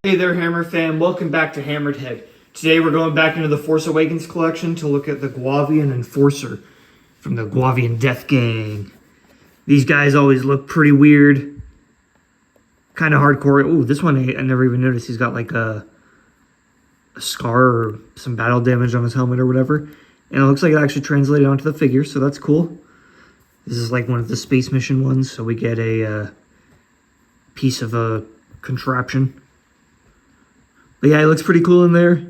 Hey there, Hammer fam. Welcome back to HammeredHead. Today we're going back into the Force Awakens collection to look at the Guavian Enforcer from the Guavian Death Gang. These guys always look pretty weird. Kind of hardcore. Ooh, this one I never even noticed. He's got like a scar or some battle damage on his helmet or whatever. And it looks like it actually translated onto the figure, so that's cool. This is like one of the space mission ones, so we get a piece of a contraption. But yeah, it looks pretty cool in there.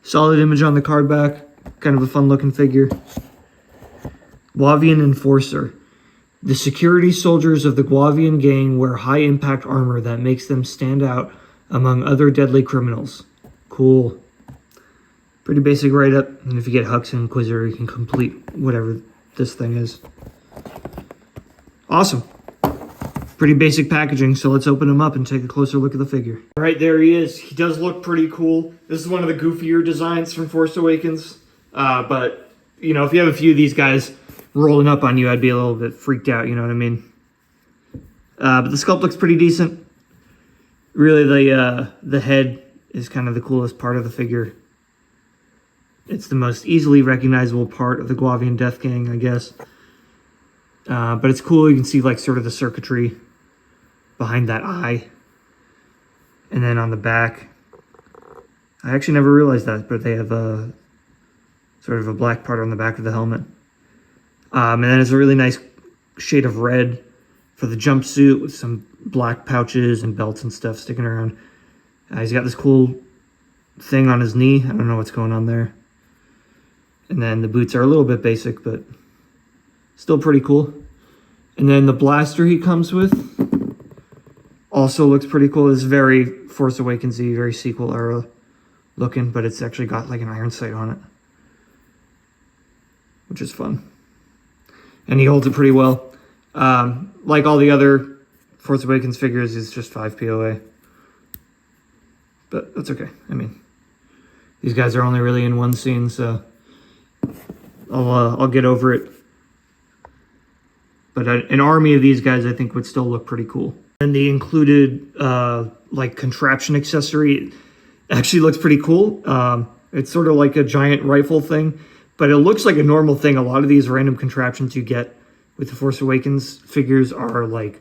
Solid image on the card back. Kind of a fun looking figure. Guavian Enforcer. The security soldiers of the Guavian gang wear high impact armor that makes them stand out among other deadly criminals. Cool. Pretty basic write-up. And if you get Hux and Inquisitor, you can complete whatever this thing is. Awesome. Pretty basic packaging, so let's open him up and take a closer look at the figure. All right, there he is. He does look pretty cool. This is one of the goofier designs from Force Awakens. But, you know, if you have a few of these guys rolling up on you, I'd be a little bit freaked out, you know what I mean? But the sculpt looks pretty decent. Really, the head is kind of the coolest part of the figure. It's the most easily recognizable part of the Guavian Death Gang, I guess. But it's cool. You can see like sort of the circuitry behind that eye. And then on the back, I actually never realized that, but they have a sort of a black part on the back of the helmet. And then it's a really nice shade of red for the jumpsuit with some black pouches and belts and stuff sticking around. He's got this cool thing on his knee. I don't know what's going on there. And then the boots are a little bit basic, but still pretty cool. And then the blaster he comes with also looks pretty cool. It's very Force Awakens-y, very sequel era looking, but it's actually got like an iron sight on it, which is fun. And he holds it pretty well. Like all the other Force Awakens figures, it's just 5 POA. But that's okay. I mean, these guys are only really in one scene, so I'll get over it. But an army of these guys, I think, would still look pretty cool. And the included, like, contraption accessory actually looks pretty cool. It's sort of like a giant rifle thing, but it looks like a normal thing. A lot of these random contraptions you get with the Force Awakens figures are, like,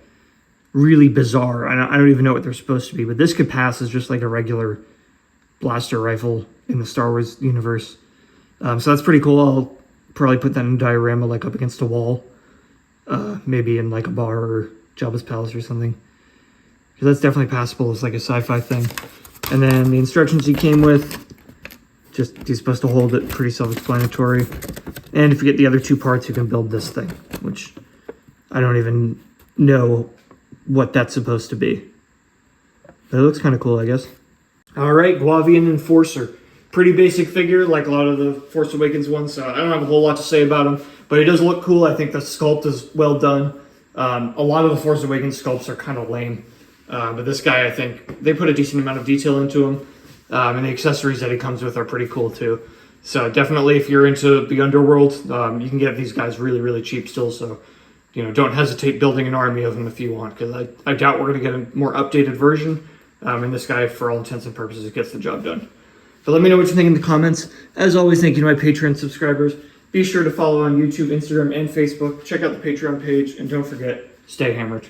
really bizarre. I don't even know what they're supposed to be, but this could pass as just, like, a regular blaster rifle in the Star Wars universe. So that's pretty cool. I'll probably put that in a diorama, like, up against a wall. Maybe in like a bar or Jabba's palace or something. Because that's definitely passable. It's like a sci-fi thing. And then the instructions he came with, just he's supposed to hold it, pretty self-explanatory. And if you get the other two parts, you can build this thing, which I don't even know what that's supposed to be. But it looks kind of cool, I guess. All right, Guavian Enforcer. Pretty basic figure, like a lot of the Force Awakens ones, so I don't have a whole lot to say about him. But he does look cool. I think the sculpt is well done. A lot of the Force Awakens sculpts are kind of lame. But this guy, I think, they put a decent amount of detail into him. And the accessories that he comes with are pretty cool, too. So definitely, if you're into the underworld, you can get these guys really, really cheap still. So, you know, don't hesitate building an army of them if you want. Because I doubt we're going to get a more updated version. And this guy, for all intents and purposes, gets the job done. So let me know what you think in the comments. As always, thank you to my Patreon subscribers. Be sure to follow on YouTube, Instagram, and Facebook. Check out the Patreon page, and don't forget, stay hammered.